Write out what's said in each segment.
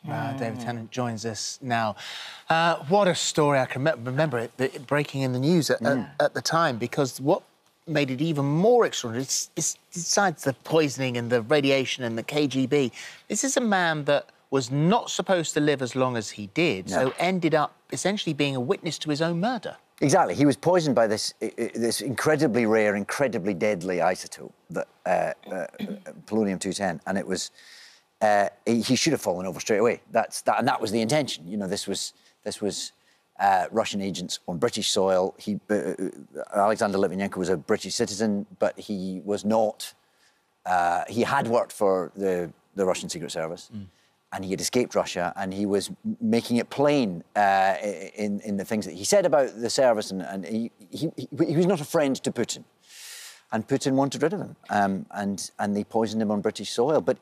David Tennant joins us now. What a story. I can remember it breaking in the news at the time, because what made it even more extraordinary is besides the poisoning and the radiation and the KGB, this is a man that was not supposed to live as long as he did, so ended up essentially being a witness to his own murder. Exactly. He was poisoned by this incredibly rare, incredibly deadly isotope, polonium-210, and it was... he should have fallen over straight away. And that was the intention. You know, this was Russian agents on British soil. Alexander Litvinenko was a British citizen, but he was not. He had worked for the Russian Secret Service, and he had escaped Russia, and he was making it plain in the things that he said about the service, and he was not a friend to Putin, and Putin wanted rid of him, and they poisoned him on British soil, but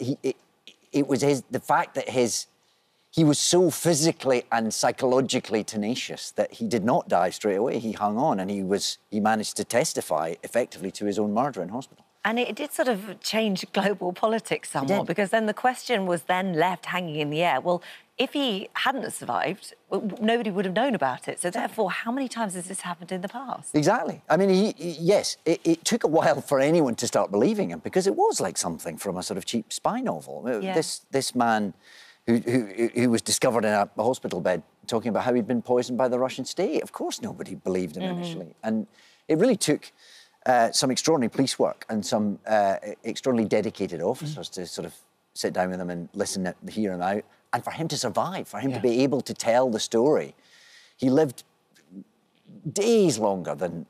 it was the fact that he was so physically and psychologically tenacious that he did not die straight away. He hung on, and he managed to testify effectively to his own murder in hospital. And it did sort of change global politics somewhat, because then the question was then left hanging in the air. Well, if he hadn't survived, nobody would have known about it. So therefore, how many times has this happened in the past? Exactly. I mean, yes, it took a while for anyone to start believing him, because it was like something from a sort of cheap spy novel. Yeah. This man who was discovered in a hospital bed talking about how he'd been poisoned by the Russian state. Of course nobody believed him initially. And it really took some extraordinary police work and some extraordinarily dedicated officers to sort of sit down with him and listen, hear him out. And for him to survive, for him to be able to tell the story. He lived days longer than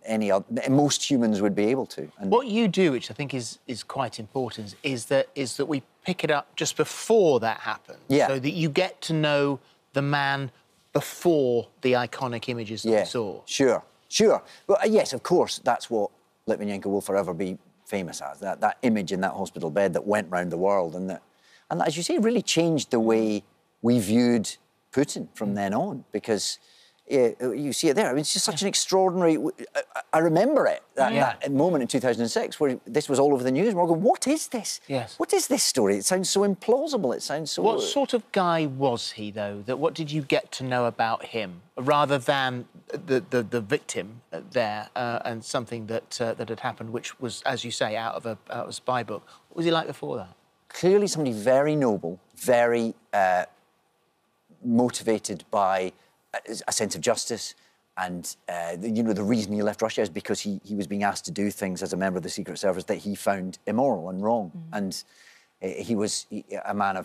most humans would be able to. And what you do, which I think is quite important, is that we pick it up just before that happens, so that you get to know the man before the iconic images that we saw. Sure. Well, yes, of course, that's what Litvinenko will forever be famous as, that image in that hospital bed that went round the world, and as you say, really changed the way we viewed Putin from then on, because you see it there. I mean, it's just such an extraordinary... I remember it, that moment in 2006 where this was all over the news. We're all going, what is this? Yes. What is this story? It sounds so implausible. It sounds so... What sort of guy was he, though? What did you get to know about him, rather than the victim there and something that had happened, which was, as you say, out of a spy book? What was he like before that? Clearly somebody very noble, very motivated by a sense of justice, and the reason he left Russia is because he was being asked to do things as a member of the Secret Service that he found immoral and wrong. And he was a man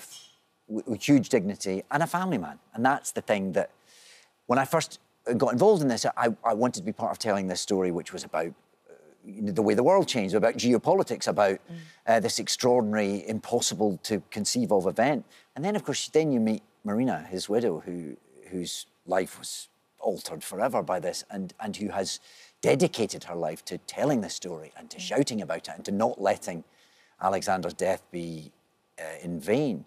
with huge dignity and a family man. And that's the thing that, when I first got involved in this, I wanted to be part of telling this story, which was about the way the world changed, about geopolitics, about this extraordinary, impossible to conceive of event. And then, of course, you meet Marina, his widow, whose life was altered forever by this, and who has dedicated her life to telling this story and to shouting about it and to not letting Alexander's death be in vain.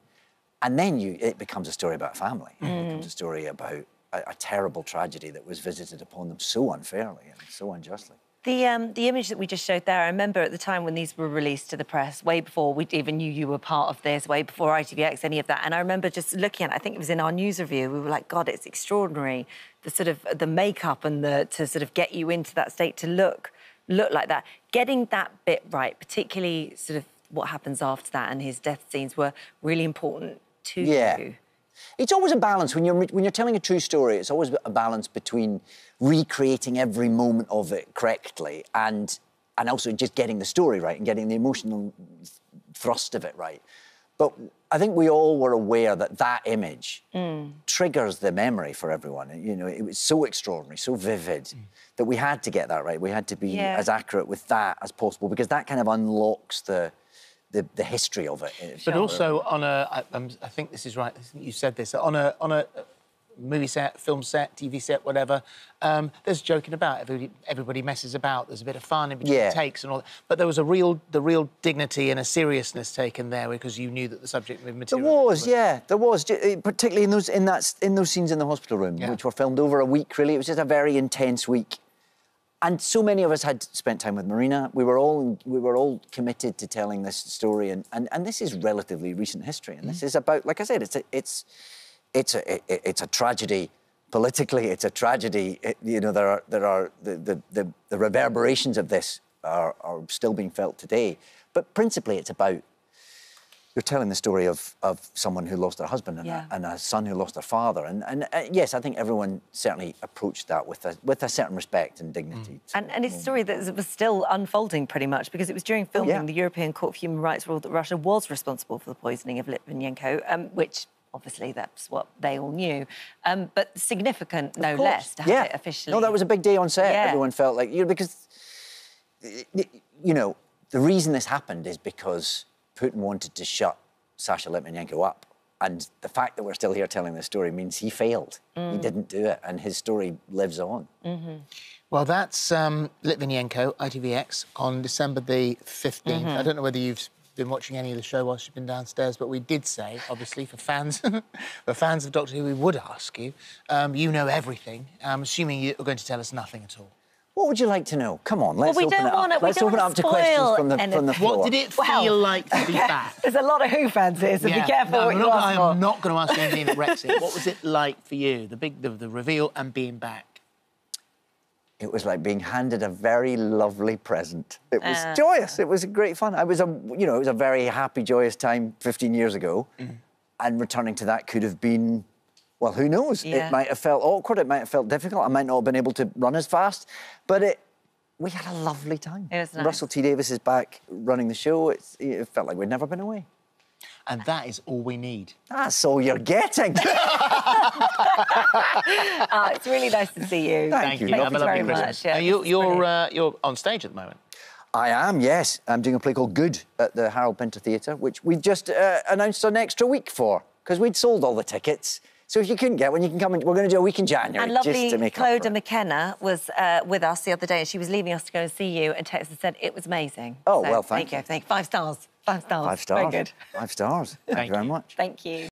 And then it becomes a story about family. It becomes a story about a terrible tragedy that was visited upon them so unfairly and so unjustly. The image that we just showed there, I remember at the time when these were released to the press, way before we even knew you were part of this, way before ITVX, any of that. And I remember just looking at it, I think it was in our news review, we were like, God, it's extraordinary, the sort of the makeup and to sort of get you into that state to look like that. Getting that bit right, particularly sort of what happens after that and his death scenes, were really important to you. It's always a balance. When you're telling a true story, it's always a balance between recreating every moment of it correctly and also just getting the story right and getting the emotional thrust of it right. But I think we all were aware that image triggers the memory for everyone. You know, it was so extraordinary, so vivid, that we had to get that right. We had to be as accurate with that as possible, because that kind of unlocks the history of it. But also on I think this is right, I think you said this, on a movie set, film set, TV set, whatever, there's joking about, everybody messes about, there's a bit of fun in between takes and all that, but there was the real dignity and a seriousness taken there, because you knew that the subject material... There was, particularly in those scenes in the hospital room, which were filmed over a week, really. It was just a very intense week. And so many of us had spent time with Marina. We were all committed to telling this story, and this is relatively recent history. And this is about, like I said, it's a tragedy. Politically, it's a tragedy. You know, the reverberations of this are still being felt today. But principally, it's about, you're telling the story of someone who lost their husband and a son who lost their father. And yes, I think everyone certainly approached that with a certain respect and dignity. And it's a story that was still unfolding pretty much, because it was during filming the European Court of Human Rights ruled that Russia was responsible for the poisoning of Litvinenko, which obviously that's what they all knew. But significant, no less, to have it officially. No, that was a big day on set. Everyone felt like, because, you know, the reason this happened is because Putin wanted to shut Sasha Litvinenko up. And the fact that we're still here telling this story means he failed. He didn't do it, and his story lives on. Well, that's Litvinenko, ITVX, on December the 15th. I don't know whether you've been watching any of the show whilst you've been downstairs, but we did say, obviously, for fans of Doctor Who, we would ask you. You know everything. I'm assuming you're going to tell us nothing at all. What would you like to know? Come on, let's open it up. Let's open it up to questions from the floor. What did it feel like to be back? There's a lot of Who fans here, so be careful what you ask for. I'm not going to ask anything at Brexit. What was it like for you, the reveal and being back? It was like being handed a very lovely present. It was joyous. It was great fun. It was a very happy, joyous time 15 years ago, and returning to that could have been, well, who knows? It might have felt awkward. It might have felt difficult. I might not have been able to run as fast, but we had a lovely time. It was nice. Russell T Davies is back running the show. It felt like we'd never been away. And that is all we need. That's all you're getting. It's really nice to see you. Thank you. Thank you very much. Yeah, you're on stage at the moment. I am, yes. I'm doing a play called Good at the Harold Pinter Theatre, which we just announced an extra week for, because we'd sold all the tickets. So if you couldn't get one, you can come. We're going to do a week in January. And lovely just to make Clodagh McKenna was with us the other day, and she was leaving us to go and see you, and texted and said it was amazing. Oh, so, well, thank you. Thank you. 5 stars. 5 stars. 5 stars. Very good. 5 stars. Thank you very much. Thank you.